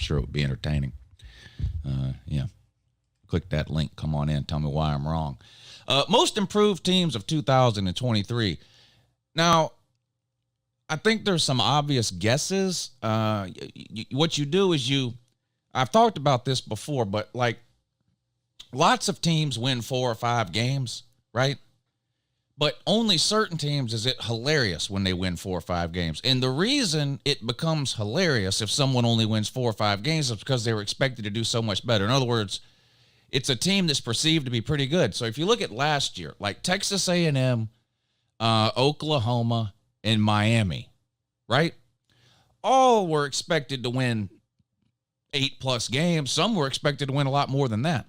sure it would be entertaining. Yeah. Click that link. Come on in. Tell me why I'm wrong. Most improved teams of 2023. Now, I think there's some obvious guesses. What you do is I've talked about this before, but like lots of teams win 4 or 5 games, right? But only certain teams is it hilarious when they win 4 or 5 games. And the reason it becomes hilarious if someone only wins 4 or 5 games is because they were expected to do so much better. In other words, it's a team that's perceived to be pretty good. So if you look at last year, like Texas A&M, Oklahoma, and Miami, right? All were expected to win 8+ games. Some were expected to win a lot more than that.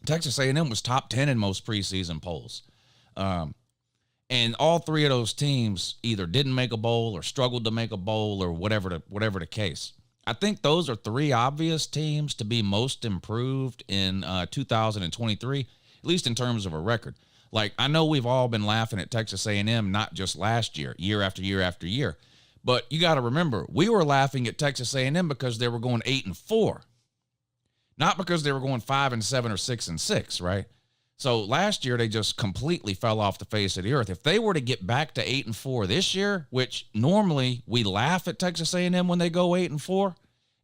Texas A&M was top 10 in most preseason polls. And all 3 of those teams either didn't make a bowl or struggled to make a bowl or whatever the case. I think those are 3 obvious teams to be most improved in 2023, at least in terms of a record. Like, I know we've all been laughing at Texas A&M, not just last year, year after year after year. But you got to remember, we were laughing at Texas A&M because they were going 8-4, not because they were going 5-7 or 6-6, right? So last year, they just completely fell off the face of the earth. If they were to get back to 8-4 this year, which normally we laugh at Texas A&M when they go 8-4,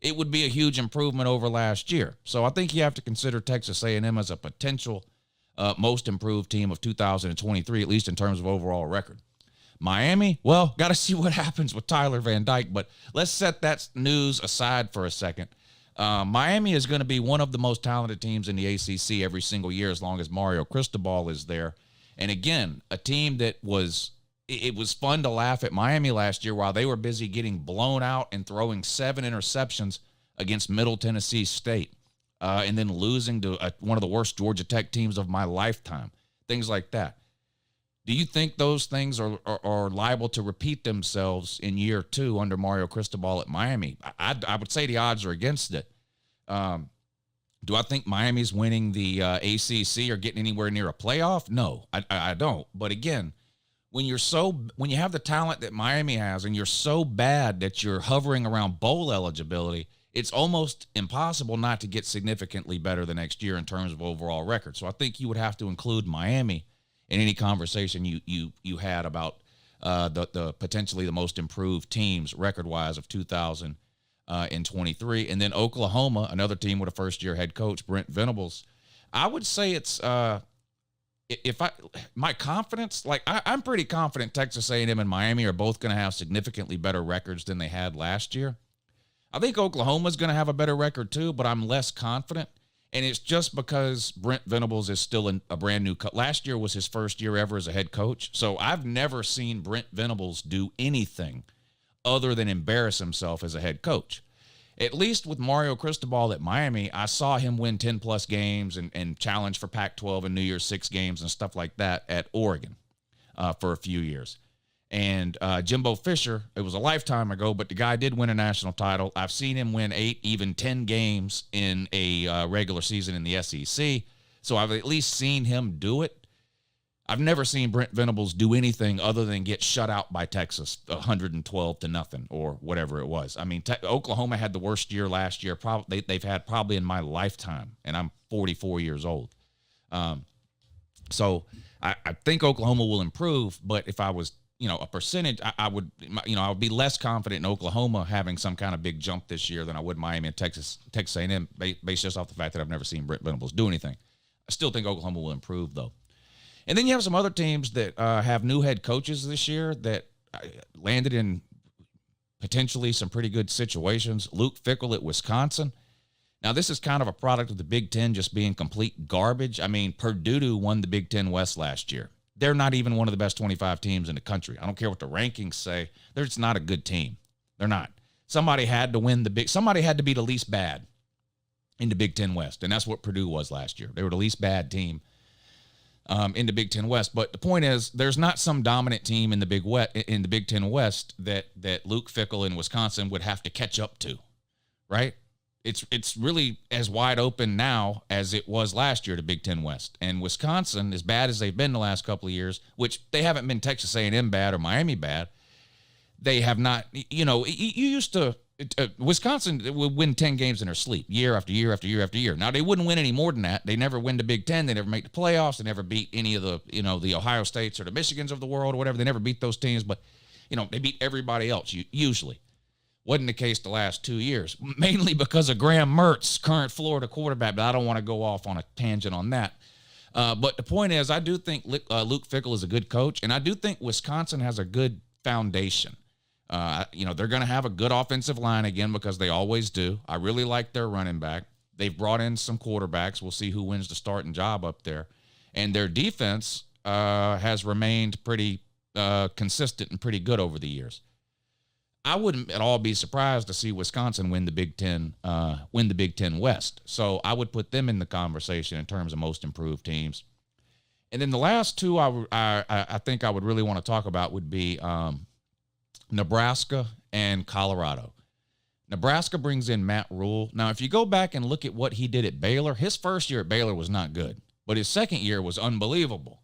it would be a huge improvement over last year. So I think you have to consider Texas A&M as a potential most improved team of 2023, at least in terms of overall record. Miami, well, got to see what happens with Tyler Van Dyke, but let's set that news aside for a second. Miami is going to be one of the most talented teams in the ACC every single year as long as Mario Cristobal is there. And again, a team that it was fun to laugh at Miami last year while they were busy getting blown out and throwing 7 interceptions against Middle Tennessee State and then losing to one of the worst Georgia Tech teams of my lifetime, things like that. Do you think those things are liable to repeat themselves in year 2 under Mario Cristobal at Miami? I would say the odds are against it. Do I think Miami's winning the ACC or getting anywhere near a playoff? No, I don't. But again, when you have the talent that Miami has and you're so bad that you're hovering around bowl eligibility, it's almost impossible not to get significantly better the next year in terms of overall record. So I think you would have to include Miami in any conversation you had about the potentially the most improved teams record-wise of 2023. And then Oklahoma, another team with a first-year head coach, Brent Venables. I would say it's my confidence, like I'm pretty confident Texas A&M and Miami are both going to have significantly better records than they had last year. I think Oklahoma's going to have a better record too, but I'm less confident. And it's just because Brent Venables is still a brand new coach. Last year was his first year ever as a head coach. So I've never seen Brent Venables do anything other than embarrass himself as a head coach. At least with Mario Cristobal at Miami, I saw him win 10-plus games and challenge for Pac-12 and New Year's 6 games and stuff like that at Oregon for a few years. And Jimbo Fisher, it was a lifetime ago, but the guy did win a national title. I've seen him win 8, even 10 games in a regular season in the SEC. So I've at least seen him do it. I've never seen Brent Venables do anything other than get shut out by Texas 112-0 or whatever it was. I mean, Oklahoma had the worst year last year they've had probably in my lifetime, and I'm 44 years old. So I think Oklahoma will improve, but if I was a percentage, I would be less confident in Oklahoma having some kind of big jump this year than I would Miami and Texas A&M, based just off the fact that I've never seen Brent Venables do anything. I still think Oklahoma will improve, though. And then you have some other teams that have new head coaches this year that landed in potentially some pretty good situations. Luke Fickell at Wisconsin. Now, this is kind of a product of the Big Ten just being complete garbage. I mean, Purdue won the Big Ten West last year. They're not even one of the best 25 teams in the country. I don't care what the rankings say. They're just not a good team. They're not. Somebody had to be the least bad in the Big Ten West, and that's what Purdue was last year. They were the least bad team in the Big Ten West. But the point is, there's not some dominant team in the Big Ten West that Luke Fickell in Wisconsin would have to catch up to, right? It's really as wide open now as it was last year to Big Ten West. And Wisconsin, as bad as they've been the last couple of years, which they haven't been Texas A&M bad or Miami bad, they have not, you used to, Wisconsin would win 10 games in their sleep year after year after year after year. Now, they wouldn't win any more than that. They never win the Big Ten. They never make the playoffs. They never beat any of the, the Ohio States or the Michigans of the world or whatever. They never beat those teams, but, they beat everybody else usually. Wasn't the case the last 2 years, mainly because of Graham Mertz, current Florida quarterback, but I don't want to go off on a tangent on that. But the point is, I do think Luke Fickell is a good coach, and I do think Wisconsin has a good foundation. They're going to have a good offensive line again because they always do. I really like their running back. They've brought in some quarterbacks. We'll see who wins the starting job up there. And their defense has remained pretty consistent and pretty good over the years. I wouldn't at all be surprised to see Wisconsin win the Big Ten West. So I would put them in the conversation in terms of most improved teams. And then the last two I think I would really want to talk about would be Nebraska and Colorado. Nebraska brings in Matt Rule. Now, if you go back and look at what he did at Baylor, his first year at Baylor was not good, but his second year was unbelievable.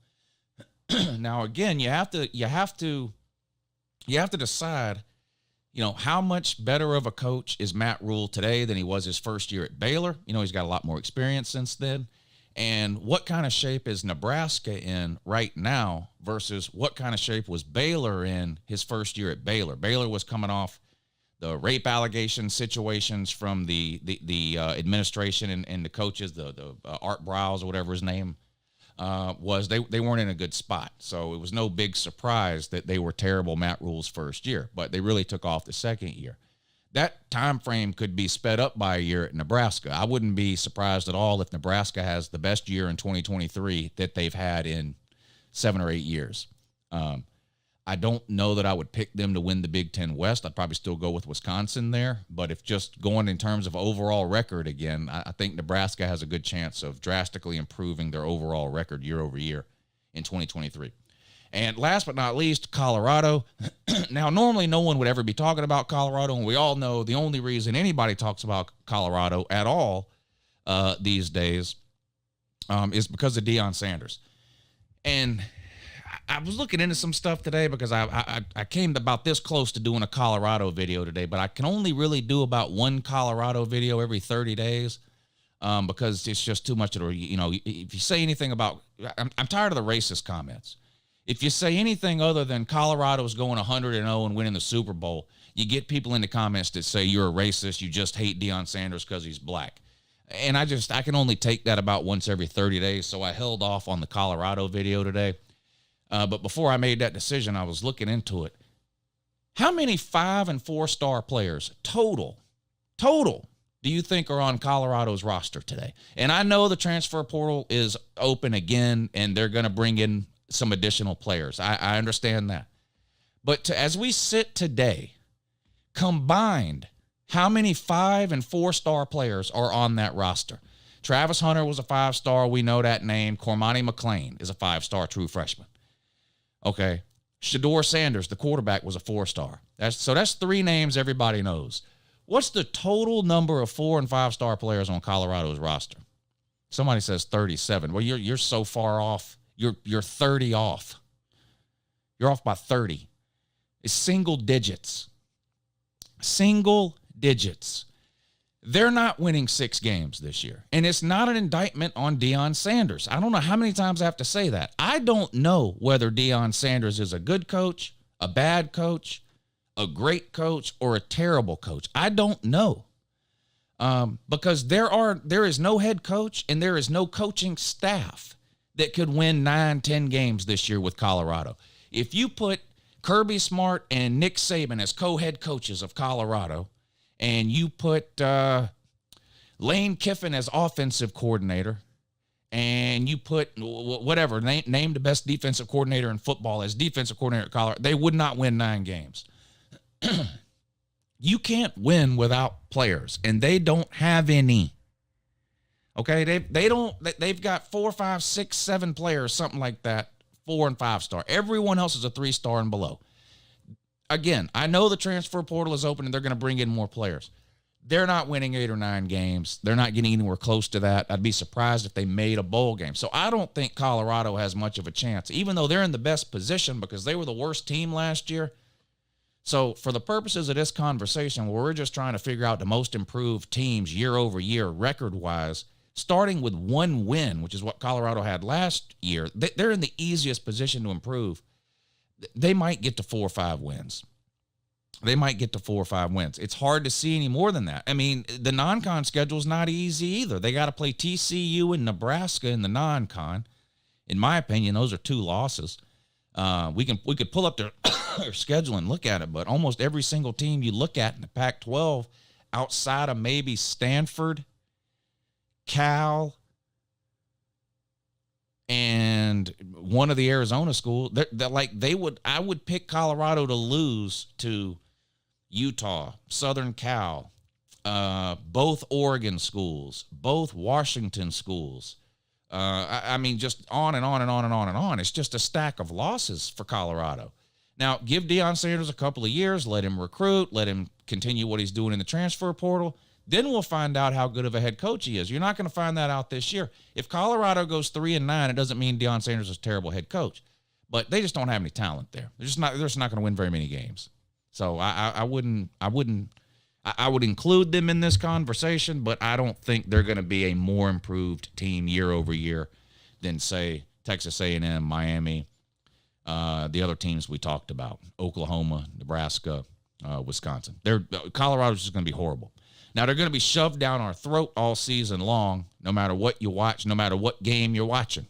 Now, again, you have to decide, how much better of a coach is Matt Rule today than he was his first year at Baylor. He's got a lot more experience since then. And what kind of shape is Nebraska in right now versus what kind of shape was Baylor in his first year at Baylor? Baylor was coming off the rape allegation situations from the administration and the coaches, the Art Browse or whatever his name was. They weren't in a good spot. So it was no big surprise that they were terrible Matt Rule's first year, but they really took off the second year. That time frame could be sped up by a year at Nebraska. I wouldn't be surprised at all if Nebraska has the best year in 2023 that they've had in 7 or 8 years. I don't know that I would pick them to win the Big Ten West. I'd probably still go with Wisconsin there. But if just going in terms of overall record again, I think Nebraska has a good chance of drastically improving their overall record year over year in 2023. And last but not least, Colorado. Now, normally no one would ever be talking about Colorado, and we all know the only reason anybody talks about Colorado at all these days is because of Deion Sanders. And I was looking into some stuff today because I came about this close to doing a Colorado video today, but I can only really do about one Colorado video every 30 days because it's just too much. If you say anything about, I'm tired of the racist comments. If you say anything other than Colorado's going 100-0 and winning the Super Bowl, you get people in the comments that say you're a racist, you just hate Deion Sanders because he's black. And I can only take that about once every 30 days, so I held off on the Colorado video today. But before I made that decision, I was looking into it. How many 5- and 4-star players total do you think are on Colorado's roster today? And I know the transfer portal is open again, and they're going to bring in some additional players. I understand that. But as we sit today, combined, how many 5- and 4-star players are on that roster? Travis Hunter was a 5-star. We know that name. Cormani McClain is a 5-star true freshman. Okay. Shedeur Sanders, the quarterback, was a 4-star. That's 3 names everybody knows. What's the total number of 4- and 5-star players on Colorado's roster? Somebody says 37. Well, you're so far off. You're 30 off. You're off by 30. It's single digits. Single digits. They're not winning 6 games this year. And it's not an indictment on Deion Sanders. I don't know how many times I have to say that. I don't know whether Deion Sanders is a good coach, a bad coach, a great coach, or a terrible coach. I don't know. Because there is no head coach and there is no coaching staff that could win 9-10 games this year with Colorado. If you put Kirby Smart and Nick Saban as co-head coaches of Colorado, and you put Lane Kiffin as offensive coordinator, and you put whatever, name the best defensive coordinator in football as defensive coordinator at Colorado, they would not win 9 games. You can't win without players, and they don't have any. Okay, they've got 4, 5, 6, 7 players, something like that, 4- and 5-star. Everyone else is a 3-star and below. Again, I know the transfer portal is open and they're going to bring in more players. They're not winning 8 or 9 games. They're not getting anywhere close to that. I'd be surprised if they made a bowl game. So I don't think Colorado has much of a chance, even though they're in the best position because they were the worst team last year. So for the purposes of this conversation, where we're just trying to figure out the most improved teams year over year, record-wise, starting with one win, which is what Colorado had last year, they're in the easiest position to improve. They might get to 4 or 5 wins. They might get to 4 or 5 wins. It's hard to see any more than that. I mean, the non-con schedule is not easy either. They got to play TCU and Nebraska in the non-con. In my opinion, those are 2 losses. We could pull up their schedule and look at it, but almost every single team you look at in the Pac-12, outside of maybe Stanford, Cal, and one of the Arizona schools, I would pick Colorado to lose to Utah, Southern Cal, both Oregon schools, both Washington schools. I mean, just on and on and on and on and on. It's just a stack of losses for Colorado. Now, give Deion Sanders a couple of years, let him recruit, let him continue what he's doing in the transfer portal. Then we'll find out how good of a head coach he is. You're not going to find that out this year. If Colorado goes 3-9, it doesn't mean Deion Sanders is a terrible head coach, but they just don't have any talent there. They're just not going to win very many games. So I would include them in this conversation, but I don't think they're going to be a more improved team year over year than, say, Texas A&M, Miami, the other teams we talked about, Oklahoma, Nebraska, Wisconsin. Colorado's just going to be horrible. Now, they're going to be shoved down our throat all season long, no matter what you watch, no matter what game you're watching.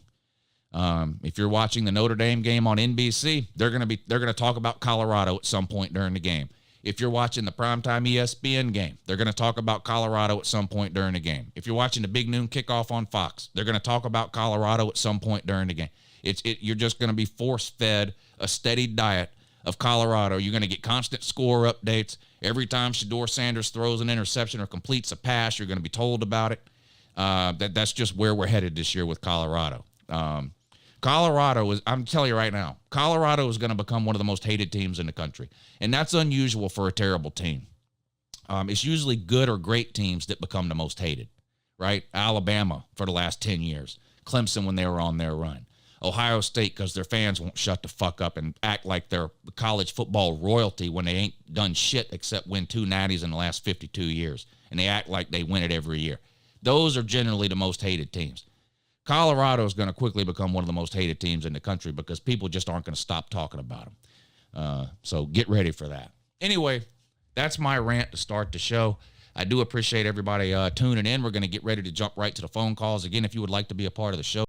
If you're watching the Notre Dame game on NBC, they're going to talk about Colorado at some point during the game. If you're watching the primetime ESPN game, they're going to talk about Colorado at some point during the game. If you're watching the big noon kickoff on Fox, they're going to talk about Colorado at some point during the game. You're just going to be force-fed a steady diet of Colorado. You're going to get constant score updates. Every time Shedeur Sanders throws an interception or completes a pass, you're going to be told about it. That's just where we're headed this year with Colorado. I'm telling you right now, Colorado is going to become one of the most hated teams in the country. And that's unusual for a terrible team. It's usually good or great teams that become the most hated, right? Alabama for the last 10 years. Clemson when they were on their run. Ohio State because their fans won't shut the fuck up and act like they're college football royalty when they ain't done shit except win 2 natties in the last 52 years. And they act like they win it every year. Those are generally the most hated teams. Colorado is going to quickly become one of the most hated teams in the country because people just aren't going to stop talking about them. So get ready for that. Anyway, that's my rant to start the show. I do appreciate everybody tuning in. We're going to get ready to jump right to the phone calls. Again, if you would like to be a part of the show,